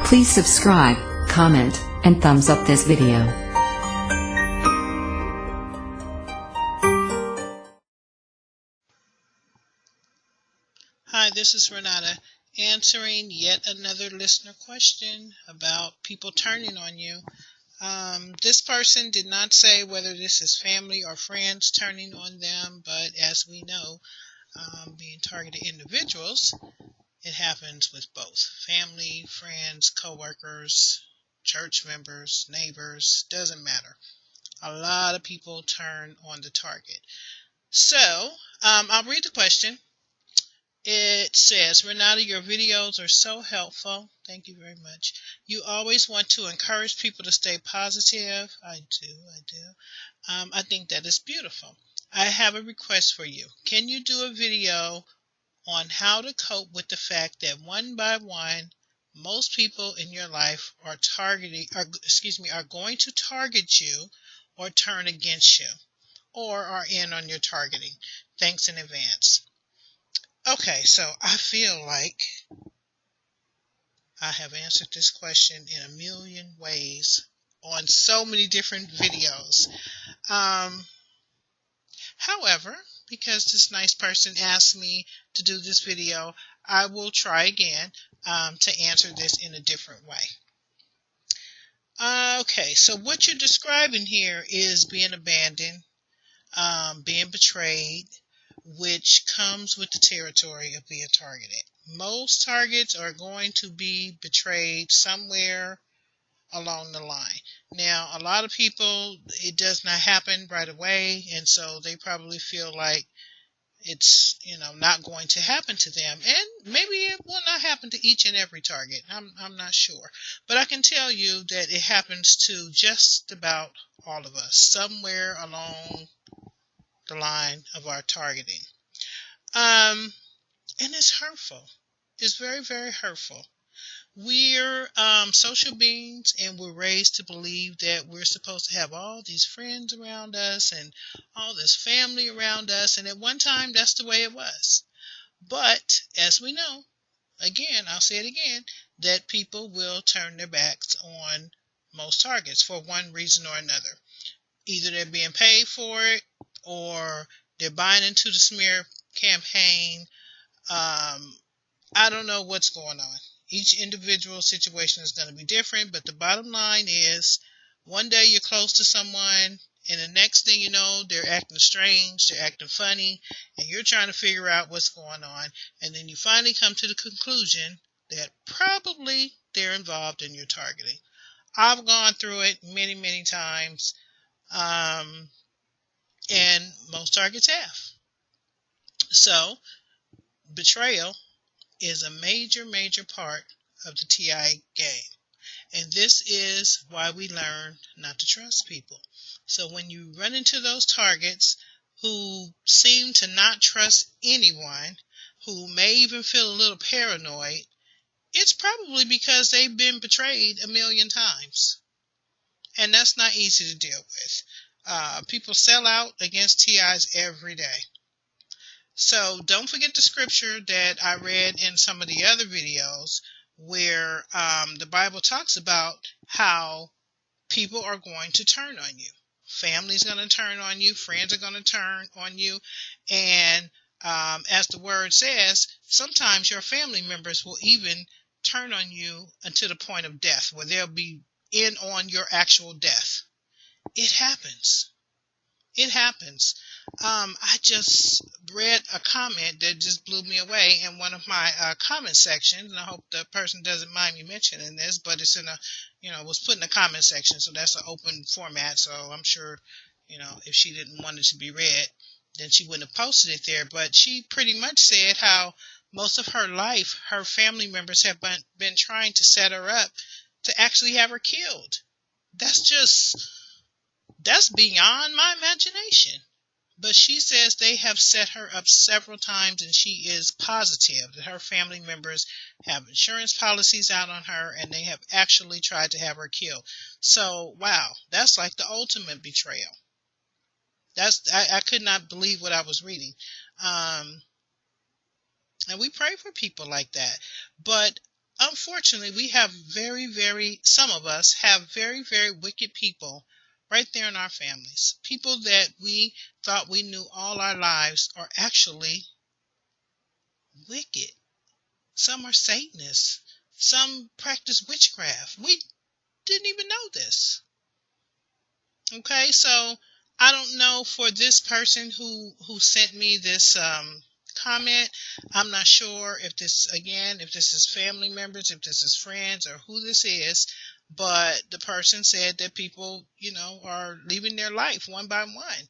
Please subscribe, comment, and thumbs up this video. Hi, this is Renata answering yet another listener question about people turning on you. This person did not say whether this is family or friends turning on them, but as we know, being targeted individuals, it happens with both family, friends, coworkers, church members, neighbors, doesn't matter. A lot of people turn on the target. So, I'll read the question. It says, Renata, your videos are so helpful. Thank you very much. You always want to encourage people to stay positive. I do. I think that is beautiful. I have a request for you. Can you do a video on how to cope with the fact that one by one, most people in your life are going to target you or turn against you or are in on your targeting? Thanks in advance. Okay, so I feel like I have answered this question in a million ways on so many different videos. However, because this nice person asked me to do this video, I will try again to answer this in a different way. Okay, so what you're describing here is being abandoned, being betrayed, which comes with the territory of being targeted. Most targets are going to be betrayed somewhere along the line. Now, a lot of people, it does not happen right away, and so they probably feel like it's not going to happen to them, and maybe it will not happen to each and every target. I'm not sure, but I can tell you that it happens to just about all of us somewhere along the line of our targeting. And it's hurtful. It's very, very hurtful. We're social beings, and we're raised to believe that we're supposed to have all these friends around us and all this family around us, and at one time that's the way it was. But as we know, again, I'll say it again, that people will turn their backs on most targets for one reason or another. Either they're being paid for it, or they're buying into the smear campaign. I don't know what's going on. Each individual situation is going to be different, but the bottom line is one day you're close to someone, and the next thing you know, they're acting strange, they're acting funny, and you're trying to figure out what's going on, and then you finally come to the conclusion that probably they're involved in your targeting. I've gone through it many, many times, and most targets have. So, betrayal is a major, major part of the TI game. And this is why we learn not to trust people. So when you run into those targets who seem to not trust anyone, who may even feel a little paranoid, it's probably because they've been betrayed a million times. And that's not easy to deal with. People sell out against TIs every day. So don't forget the scripture that I read in some of the other videos where the Bible talks about how people are going to turn on you. Family's going to turn on you. Friends are going to turn on you. And as the word says, sometimes your family members will even turn on you until the point of death, where they'll be in on your actual death. It happens. It happens. I just read a comment that just blew me away in one of my comment sections, and I hope the person doesn't mind me mentioning this, but it's in it was put in the comment section, so that's an open format, so I'm sure, if she didn't want it to be read, then she wouldn't have posted it there, but she pretty much said how most of her life, her family members have been trying to set her up to actually have her killed. That's beyond my imagination. But she says they have set her up several times, and she is positive that her family members have insurance policies out on her, and they have actually tried to have her killed. So, wow, that's like the ultimate betrayal. I could not believe what I was reading. And we pray for people like that. But unfortunately, we have some of us have very, very wicked people right there in our families. People that we thought we knew all our lives are actually wicked. Some are Satanists. Some practice witchcraft. We didn't even know this. Okay, so I don't know for this person who sent me this comment. I'm not sure if this is family members, if this is friends, or who this is. But the person said that people, are leaving their life one by one.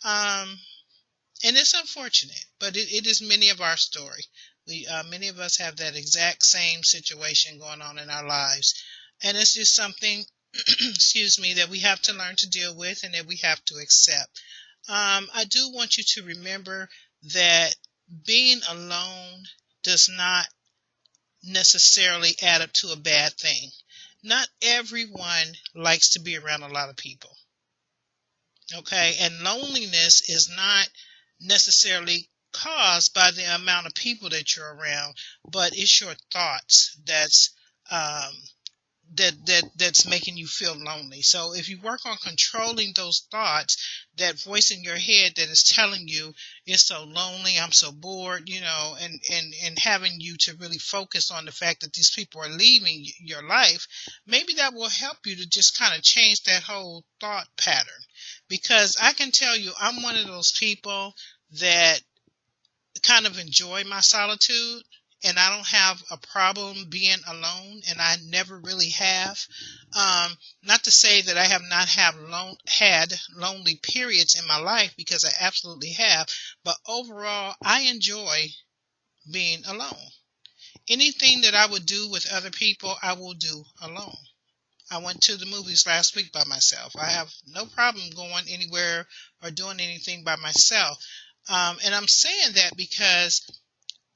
And it's unfortunate, but it is many of our story. Many of us have that exact same situation going on in our lives, and it's just something, excuse me, that we have to learn to deal with and that we have to accept. I do want you to remember that being alone does not necessarily add up to a bad thing. Not everyone likes to be around a lot of people. Okay, and loneliness is not necessarily caused by the amount of people that you're around, but it's your thoughts um, that's making you feel lonely. So if you work on controlling those thoughts, that voice in your head that is telling you it's so lonely, I'm so bored, and having you to really focus on the fact that these people are leaving your life, maybe that will help you to just kind of change that whole thought pattern. Because I can tell you, I'm one of those people that kind of enjoy my solitude, and I don't have a problem being alone, and I never really have. Not to say that I have not had lonely periods in my life, because I absolutely have, but overall I enjoy being alone. Anything that I would do with other people, I will do alone. I went to the movies last week by myself. I have no problem going anywhere or doing anything by myself. And I'm saying that because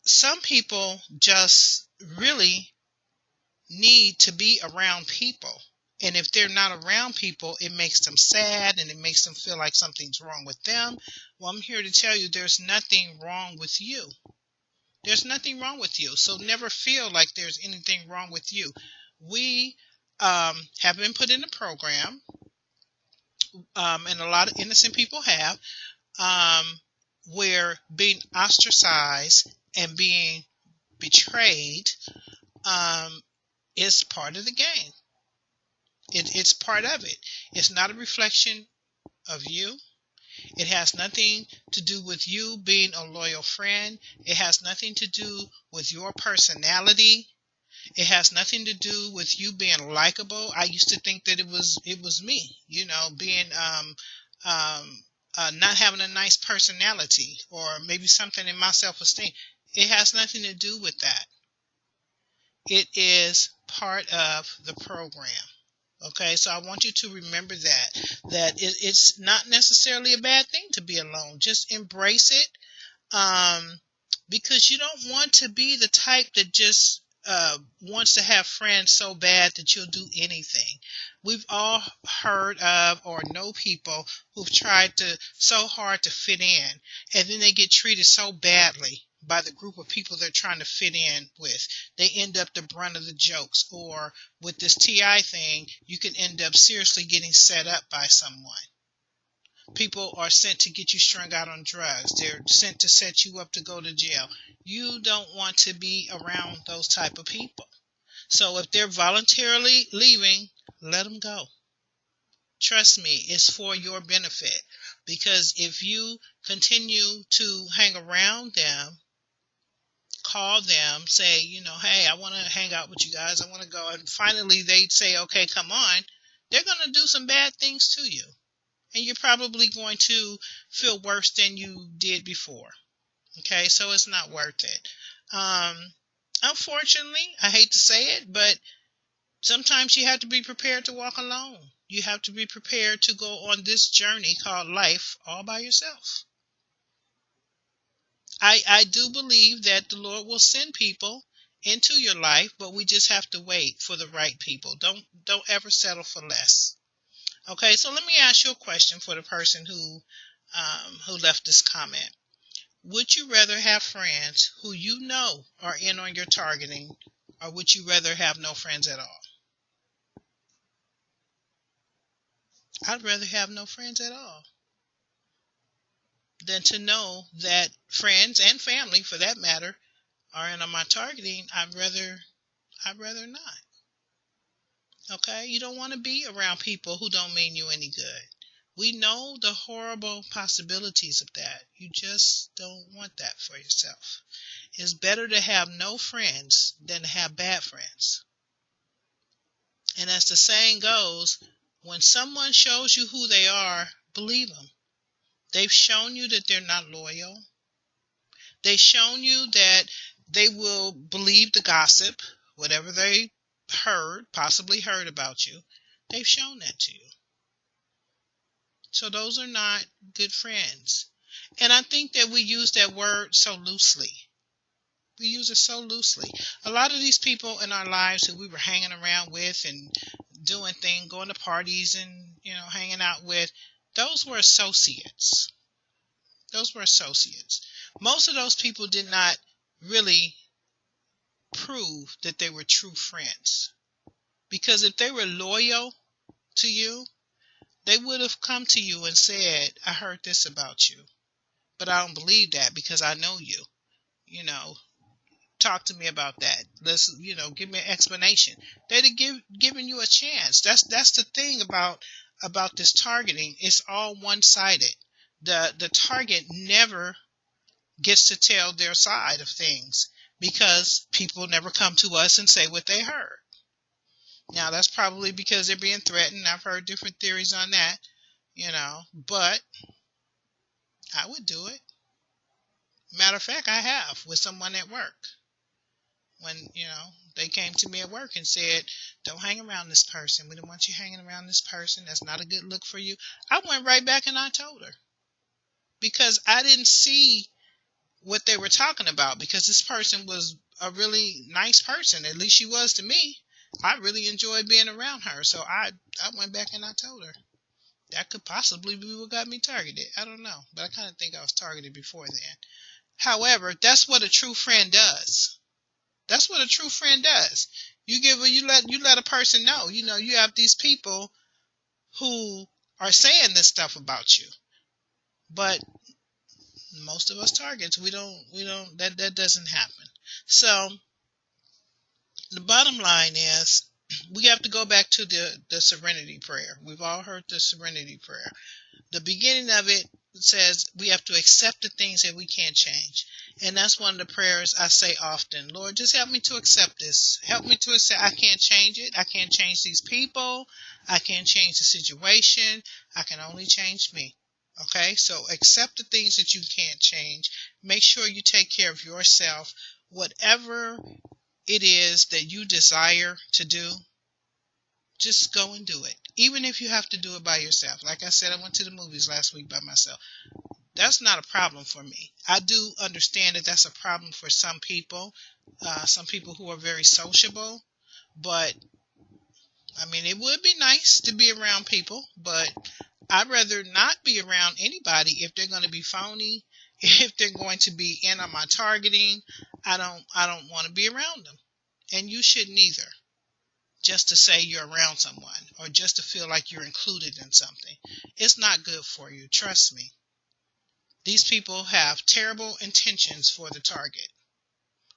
some people just really need to be around people. And if they're not around people, it makes them sad and it makes them feel like something's wrong with them. Well, I'm here to tell you there's nothing wrong with you. There's nothing wrong with you. So never feel like there's anything wrong with you. We have been put in a program, and a lot of innocent people have, um, where being ostracized and being betrayed um, is part of the game. It's part of it. It's not a reflection of you. It has nothing to do with you being a loyal friend. It has nothing to do with your personality. It has nothing to do with you being likable. I used to think that it was me, being not having a nice personality, or maybe something in my self-esteem. It has nothing to do with that. It is part of the program. Okay, so I want you to remember it's not necessarily a bad thing to be alone. Just embrace it, because you don't want to be the type that just wants to have friends so bad that you'll do anything. We've all heard of or know people who've tried so hard to fit in, and then they get treated so badly by the group of people they're trying to fit in with. They end up the brunt of the jokes, or with this TI thing, you can end up seriously getting set up by someone. People are sent to get you strung out on drugs. They're sent to set you up to go to jail. You don't want to be around those type of people. So if they're voluntarily leaving, let them go. Trust me, it's for your benefit. Because if you continue to hang around them, call them, say, hey, I want to hang out with you guys. I want to go. And finally they'd say, okay, come on. They're going to do some bad things to you. And you're probably going to feel worse than you did before. Okay, so it's not worth it. Unfortunately, I hate to say it, but sometimes you have to be prepared to walk alone. You have to be prepared to go on this journey called life all by yourself. I do believe that the Lord will send people into your life, but we just have to wait for the right people. Don't ever settle for less. Okay, so let me ask you a question for the person who left this comment. Would you rather have friends who you know are in on your targeting, Or would you rather have no friends at all? I'd rather have no friends at all than to know that friends and family, for that matter, are in on my targeting. I'd rather not. Okay? You don't want to be around people who don't mean you any good. We know the horrible possibilities of that. You just don't want that for yourself. It's better to have no friends than to have bad friends. And as the saying goes, when someone shows you who they are, believe them. They've shown you that they're not loyal. They've shown you that they will believe the gossip, whatever they possibly heard about you. They've shown that to you. So those are not good friends. And I think that we use that word so loosely. We use it so loosely. A lot of these people in our lives who we were hanging around with and doing things, going to parties and, hanging out with, those were associates. Those were associates. Most of those people did not really prove that they were true friends. Because if they were loyal to you, they would have come to you and said, I heard this about you, but I don't believe that because I know you. Talk to me about that. Let's, give me an explanation. They'd have given you a chance. That's the thing about this targeting. It's all one-sided. The target never gets to tell their side of things because people never come to us and say what they heard. Now, that's probably because they're being threatened. I've heard different theories on that, but I would do it. Matter of fact, I have with someone at work. When, they came to me at work and said, don't hang around this person. We don't want you hanging around this person. That's not a good look for you. I went right back and I told her. Because I didn't see what they were talking about. Because this person was a really nice person. At least she was to me. I really enjoyed being around her. So I went back and I told her. That could possibly be what got me targeted. I don't know. But I kind of think I was targeted before then. However, that's what a true friend does. That's what a true friend does. You let a person know. You have these people who are saying this stuff about you. But most of us targets, we don't that doesn't happen. So the bottom line is we have to go back to the serenity prayer. We've all heard the serenity prayer. The beginning of it says we have to accept the things that we can't change. And that's one of the prayers I say often. Lord, just help me to accept this. Help me to accept. I can't change it. I can't change these people. I can't change the situation. I can only change me. Okay? So accept the things that you can't change. Make sure you take care of yourself. Whatever it is that you desire to do, just go and do it. Even if you have to do it by yourself. Like I said, I went to the movies last week by myself. That's not a problem for me. I do understand that that's a problem for some people who are very sociable. But, it would be nice to be around people, but I'd rather not be around anybody if they're going to be phony, if they're going to be in on my targeting. I don't want to be around them. And you shouldn't either. Just to say you're around someone or just to feel like you're included in something. It's not good for you. Trust me. These people have terrible intentions for the target.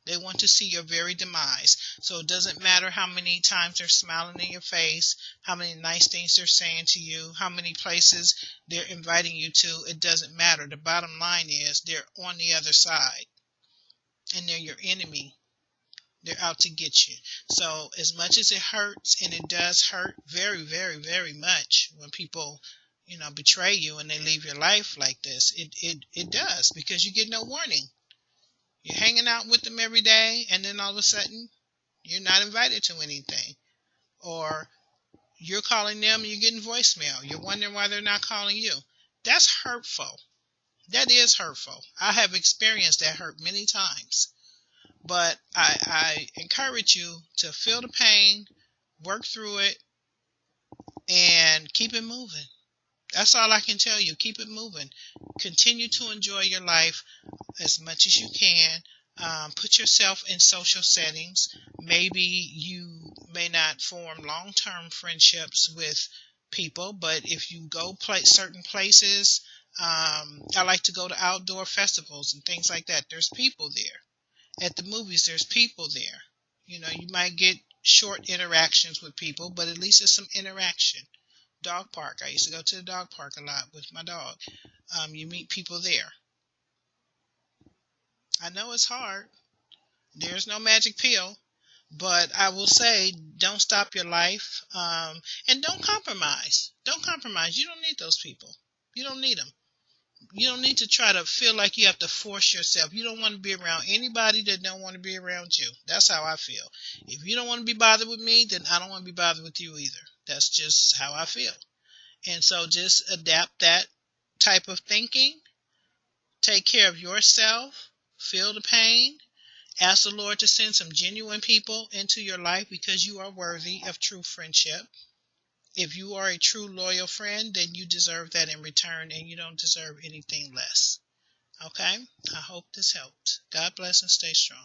They want to see your very demise. So it doesn't matter how many times they're smiling in your face, how many nice things they're saying to you, how many places they're inviting you to. It doesn't matter. The bottom line is they're on the other side and they're your enemy. They're out to get you. So as much as it hurts, and it does hurt very, very, very much when people, betray you and they leave your life like this, it does, because you get no warning. You're hanging out with them every day, and then all of a sudden, you're not invited to anything. Or you're calling them and you're getting voicemail. You're wondering why they're not calling you. That's hurtful. That is hurtful. I have experienced that hurt many times. But I encourage you to feel the pain, work through it, and keep it moving. That's all I can tell you. Keep it moving. Continue to enjoy your life as much as you can. Put yourself in social settings. Maybe you may not form long-term friendships with people, but if you go certain places, I like to go to outdoor festivals and things like that. There's people there. At the movies, there's people there. You might get short interactions with people, but at least it's some interaction. Dog park. I used to go to the dog park a lot with my dog. You meet people there. I know it's hard. There's no magic pill, but I will say don't stop your life, and don't compromise. Don't compromise. You don't need those people. You don't need them. You don't need to try to feel like you have to force yourself. You don't want to be around anybody that don't want to be around you. That's how I feel. If you don't want to be bothered with me, then I don't want to be bothered with you either. That's just how I feel. And so just adapt that type of thinking. Take care of yourself. Feel the pain. Ask the Lord to send some genuine people into your life because you are worthy of true friendship. If you are a true loyal friend, then you deserve that in return and you don't deserve anything less. Okay? I hope this helped. God bless and stay strong.